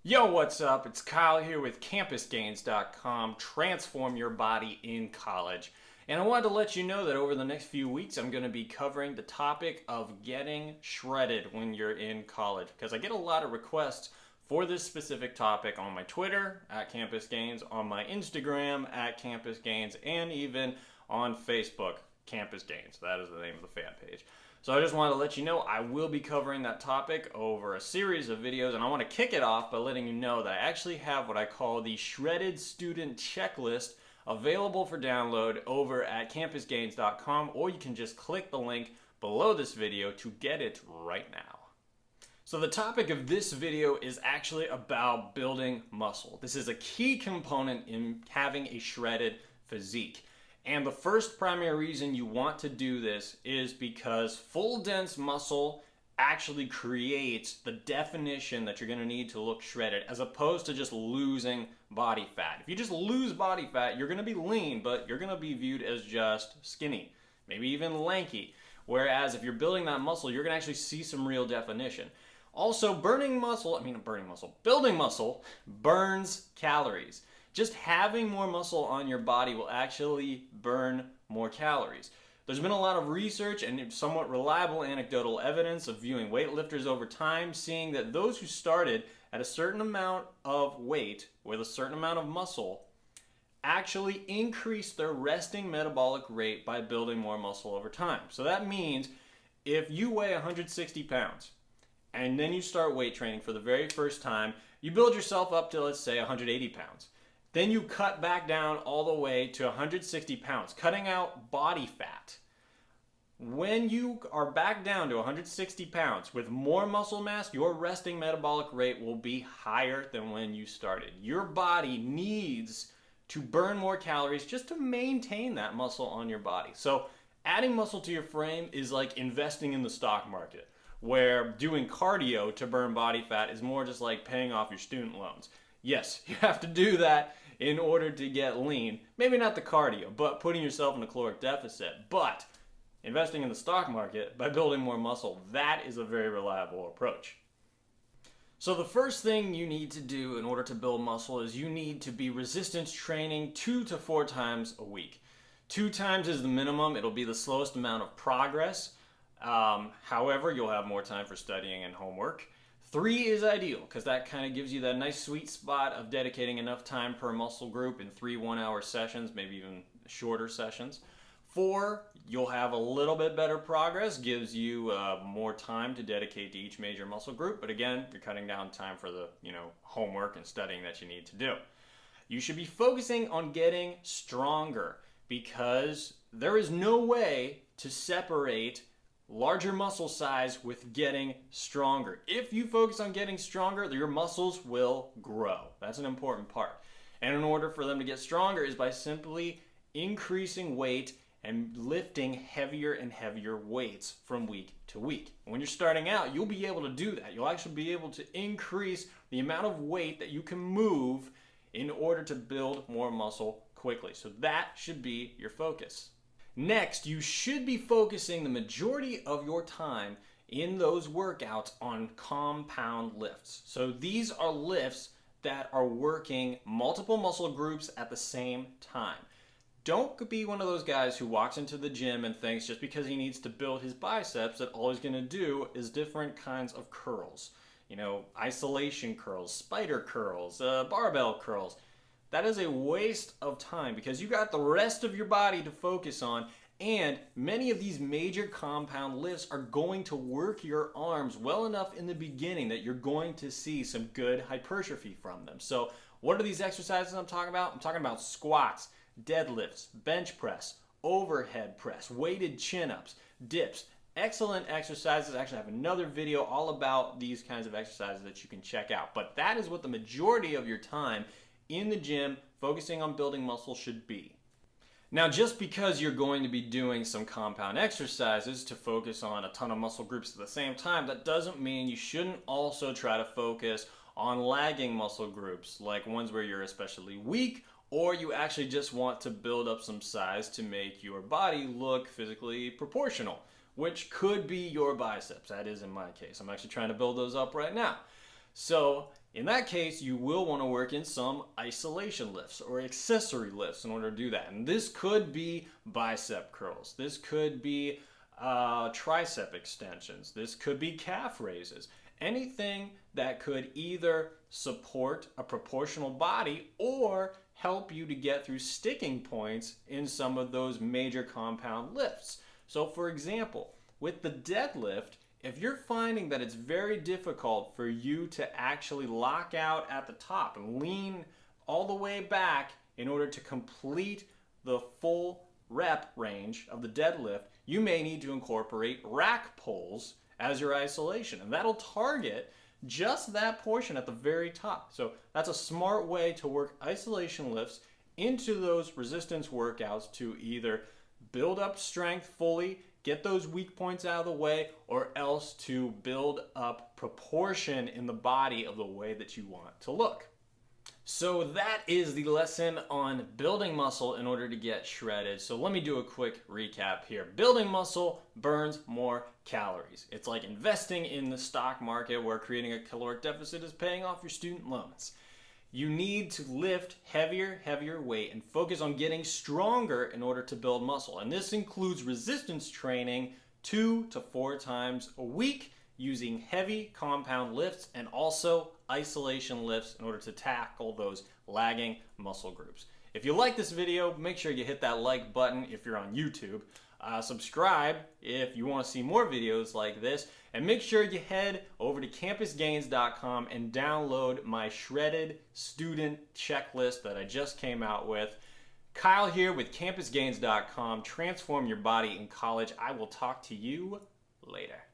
Yo, what's up? It's Kyle here with CampusGains.com. Transform your body in college. And I wanted to let you know that over the next few weeks, I'm going to be covering the topic of getting shredded when you're in college, because I get a lot of requests for this specific topic on my Twitter at CampusGains, on my Instagram at CampusGains, and even on Facebook, CampusGains. That is the name of the fan page. So I just wanted to let you know I will be covering that topic over a series of videos, and I want to kick it off by letting you know that I actually have what I call the Shredded Student Checklist available for download over at CampusGains.com, or you can just click the link below this video to get it right now. So the topic of this video is actually about building muscle. This is a key component in having a shredded physique. And the first primary reason you want to do this is because full dense muscle actually creates the definition that you're going to need to look shredded, as opposed to just losing body fat. If you just lose body fat, you're going to be lean, but you're going to be viewed as just skinny, maybe even lanky. Whereas if you're building that muscle, you're going to actually see some real definition. Also, building muscle burns calories. Just having more muscle on your body will actually burn more calories. There's been a lot of research and somewhat reliable anecdotal evidence of viewing weightlifters over time, seeing that those who started at a certain amount of weight with a certain amount of muscle actually increased their resting metabolic rate by building more muscle over time. So that means if you weigh 160 pounds and then you start weight training for the very first time, you build yourself up to, let's say, 180 pounds. Then you cut back down all the way to 160 pounds, cutting out body fat. When you are back down to 160 pounds with more muscle mass, your resting metabolic rate will be higher than when you started. Your body needs to burn more calories just to maintain that muscle on your body. So adding muscle to your frame is like investing in the stock market, where doing cardio to burn body fat is more just like paying off your student loans. Yes, you have to do that in order to get lean. Maybe not the cardio, but putting yourself in a caloric deficit. But investing in the stock market by building more muscle, that is a very reliable approach. So the first thing you need to do in order to build muscle is you need to be resistance training 2 to 4 times a week. 2 times is the minimum. It'll be the slowest amount of progress. However, you'll have more time for studying and homework. 3 is ideal because that kind of gives you that nice sweet spot of dedicating enough time per muscle group in 3 one-hour sessions, maybe even shorter sessions. 4, you'll have a little bit better progress, gives you more time to dedicate to each major muscle group, but again, you're cutting down time for the homework and studying that you need to do. You should be focusing on getting stronger, because there is no way to separate larger muscle size with getting stronger. If you focus on getting stronger, your muscles will grow. That's an important part. And in order for them to get stronger is by simply increasing weight and lifting heavier and heavier weights from week to week. And when you're starting out, you'll be able to do that. You'll actually be able to increase the amount of weight that you can move in order to build more muscle quickly. So that should be your focus. Next, you should be focusing the majority of your time in those workouts on compound lifts. So these are lifts that are working multiple muscle groups at the same time. Don't be one of those guys who walks into the gym and thinks just because he needs to build his biceps that all he's going to do is different kinds of curls. Isolation curls, spider curls, barbell curls. That is a waste of time because you got the rest of your body to focus on, and many of these major compound lifts are going to work your arms well enough in the beginning that you're going to see some good hypertrophy from them. So what are these exercises I'm talking about? I'm talking about squats, deadlifts, bench press, overhead press, weighted chin-ups, dips. Excellent exercises. I actually have another video all about these kinds of exercises that you can check out. But that is what the majority of your time in the gym focusing on building muscle should be. Now, just because you're going to be doing some compound exercises to focus on a ton of muscle groups at the same time, that doesn't mean you shouldn't also try to focus on lagging muscle groups, like ones where you're especially weak, or you actually just want to build up some size to make your body look physically proportional, which could be your biceps. That is in my case. I'm actually trying to build those up right now. So In that case, you will want to work in some isolation lifts or accessory lifts in order to do that. And this could be bicep curls. This could be tricep extensions. This could be calf raises. Anything that could either support a proportional body or help you to get through sticking points in some of those major compound lifts. So for example, with the deadlift, if you're finding that it's very difficult for you to actually lock out at the top and lean all the way back in order to complete the full rep range of the deadlift, you may need to incorporate rack pulls as your isolation, and that'll target just that portion at the very top. So that's a smart way to work isolation lifts into those resistance workouts to either build up strength fully, get those weak points out of the way, or else to build up proportion in the body of the way that you want to look. So that is the lesson on building muscle in order to get shredded. So let me do a quick recap here. Building muscle burns more calories. It's like investing in the stock market where creating a caloric deficit is paying off your student loans. You need to lift heavier weight and focus on getting stronger in order to build muscle. And this includes resistance training 2 to 4 times a week using heavy compound lifts and also isolation lifts in order to tackle those lagging muscle groups. If you like this video, make sure you hit that like button if you're on YouTube. Subscribe if you want to see more videos like this, and make sure you head over to campusgains.com and download my shredded student checklist that I just came out with. Kyle here with campusgains.com. Transform your body in college. I will talk to you later.